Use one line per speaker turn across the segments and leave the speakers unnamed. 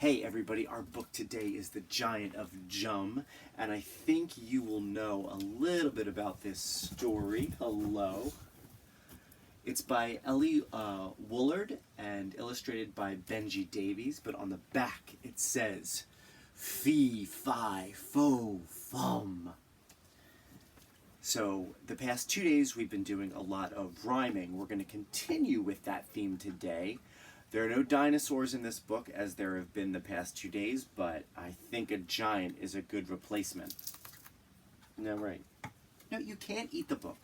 Hey everybody, our book today is The Giant of Jum, and I think you will know a little bit about this story. Hello. It's by Ellie Woolard and illustrated by Benji Davies, but on the back it says, Fee, Fi, Fo, Fum. So the past 2 days we've been doing a lot of rhyming. We're going to continue with that theme today. There are no dinosaurs in this book, as there have been the past 2 days, but I think a giant is a good replacement. No, right. No, you can't eat the book.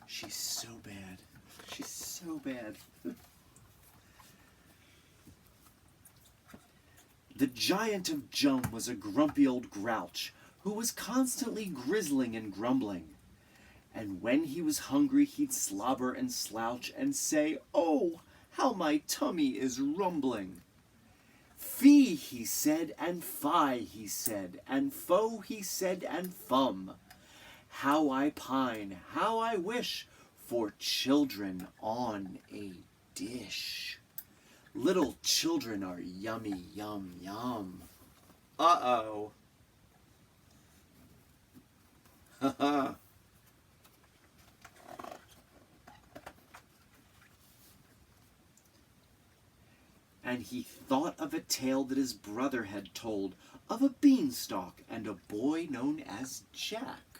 She's so bad. She's so bad. The Giant of Jum was a grumpy old grouch who was constantly grizzling and grumbling. And when he was hungry, he'd slobber and slouch and say, "Oh, how my tummy is rumbling." Fee, he said, and fi, he said, and fo, he said, and fum. How I pine, how I wish for children on a dish. Little children are yummy, yum, yum. Uh-oh. Ha-ha. And he thought of a tale that his brother had told of a beanstalk and a boy known as Jack.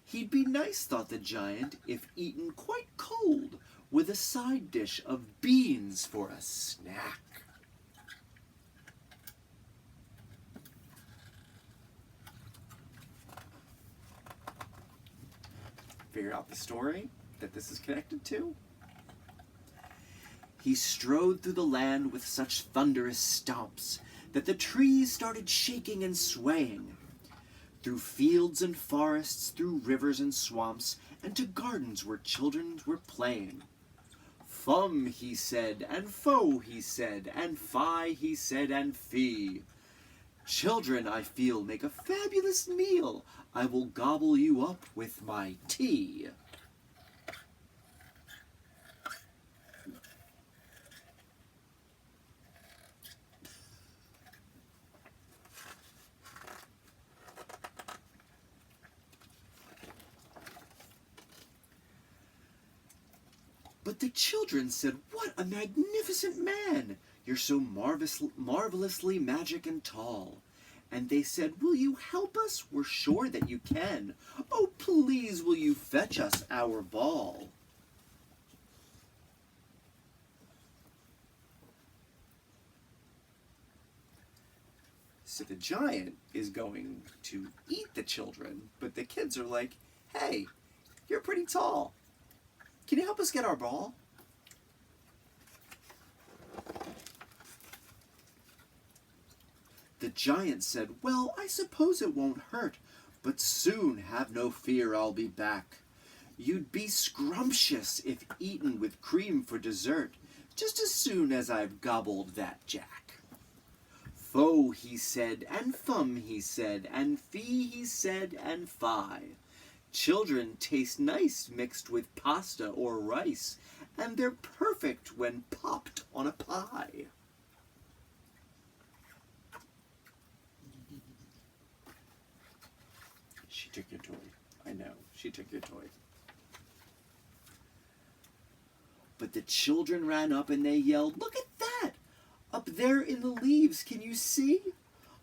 He'd be nice, thought the giant, if eaten quite cold, with a side dish of beans for a snack. Figure out the story that this is connected to? He strode through the land with such thunderous stomps that the trees started shaking and swaying. Through fields and forests, through rivers and swamps, and to gardens where children were playing. Fum, he said, and fo, he said, and fi, he said, and fee. Children, I feel, make a fabulous meal. I will gobble you up with my tea. But the children said, "What a magnificent man! You're so marvelously magic and tall." And they said, "Will you help us? We're sure that you can. Oh, please, will you fetch us our ball?" So the giant is going to eat the children, but the kids are like, "Hey, you're pretty tall. Can you help us get our ball?" The giant said, "Well, I suppose it won't hurt, but soon, have no fear, I'll be back. You'd be scrumptious if eaten with cream for dessert, just as soon as I've gobbled that Jack." Fo, he said, and fum, he said, and fee, he said, and fi. Children taste nice mixed with pasta or rice, and they're perfect when popped on a pie. She took your toy. I know, she took your toy. But the children ran up and they yelled, "Look at that! Up there in the leaves, can you see?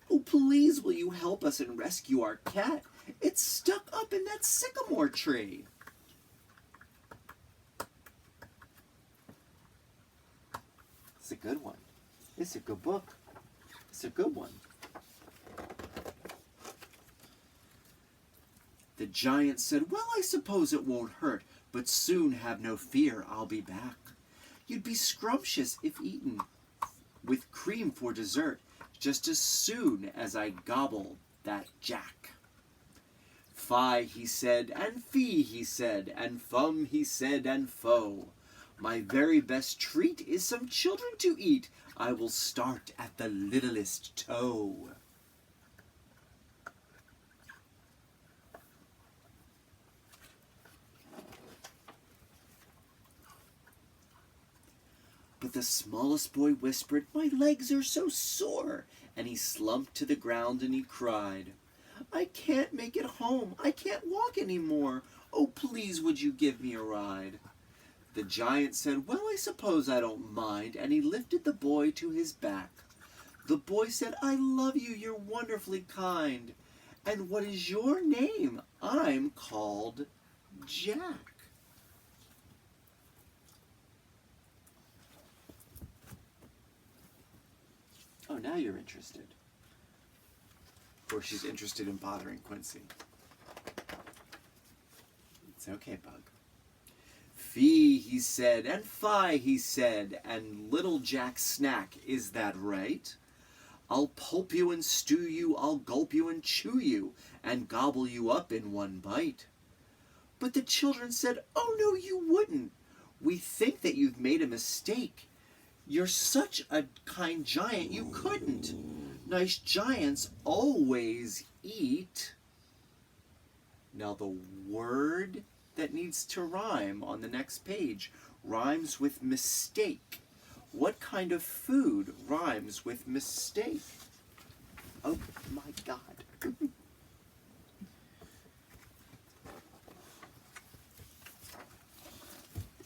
Oh, please, will you help us and rescue our cat? It's stuck up in that sycamore tree." It's a good one. It's a good book. It's a good one. The giant said, "Well, I suppose it won't hurt, but soon, have no fear, I'll be back. You'd be scrumptious if eaten with cream for dessert, just as soon as I gobble that Jack." Fi, he said, and fee, he said, and fum, he said, and fo. My very best treat is some children to eat. I will start at the littlest toe. But the smallest boy whispered, "My legs are so sore," and he slumped to the ground and he cried, "I can't make it home. I can't walk anymore. Oh, please would you give me a ride?" The giant said, "Well, I suppose I don't mind," and he lifted the boy to his back. The boy said, "I love you, you're wonderfully kind. And what is your name?" "I'm called Jack." Oh, now you're interested. Or she's interested in bothering Quincy. It's okay, Bug. "Fee," he said, and "Fie," he said, and little Jack Snack, "Is that right? I'll pulp you and stew you, I'll gulp you and chew you, and gobble you up in one bite." But the children said, "Oh, no, you wouldn't. We think that you've made a mistake. You're such a kind giant, you couldn't. Nice giants always eat." Now the word that needs to rhyme on the next page rhymes with mistake. What kind of food rhymes with mistake? Oh my God.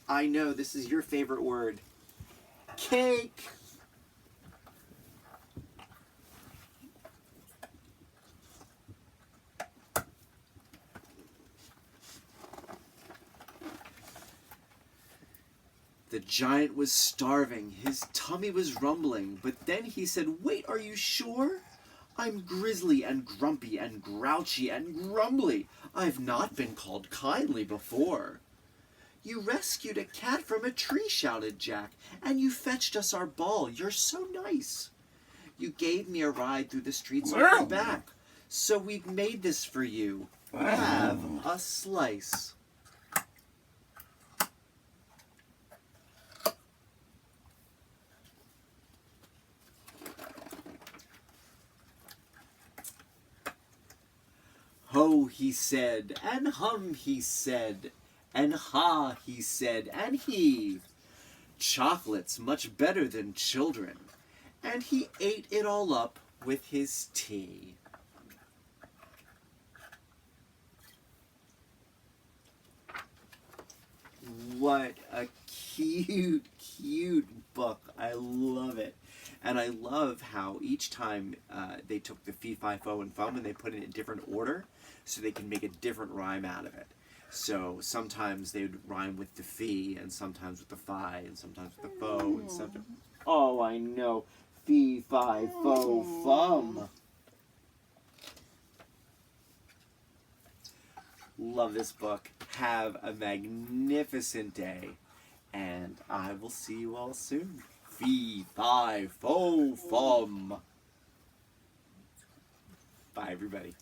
I know, this is your favorite word. Cake. The giant was starving, his tummy was rumbling, but then he said, "Wait, are you sure? I'm grizzly and grumpy and grouchy and grumbly. I've not been called kindly before." "You rescued a cat from a tree," shouted Jack, "and you fetched us our ball. You're so nice. You gave me a ride through the streets on your back. So we've made this for you. Have a slice." "Ho," he said, and "hum," he said, and "ha," he said, and he. Chocolate's much better than children. And he ate it all up with his tea. What a cute, cute book. I love it. And I love how each time they took the fee, fi, fo, and fum and they put it in a different order so they can make a different rhyme out of it. So sometimes they would rhyme with the fee, and sometimes with the fi, and sometimes with the fo, and sometimes... Oh, I know. Fee, fi, fo, fum. Love this book. Have a magnificent day, and I will see you all soon. Fee, fi, fo, fum. Bye, everybody.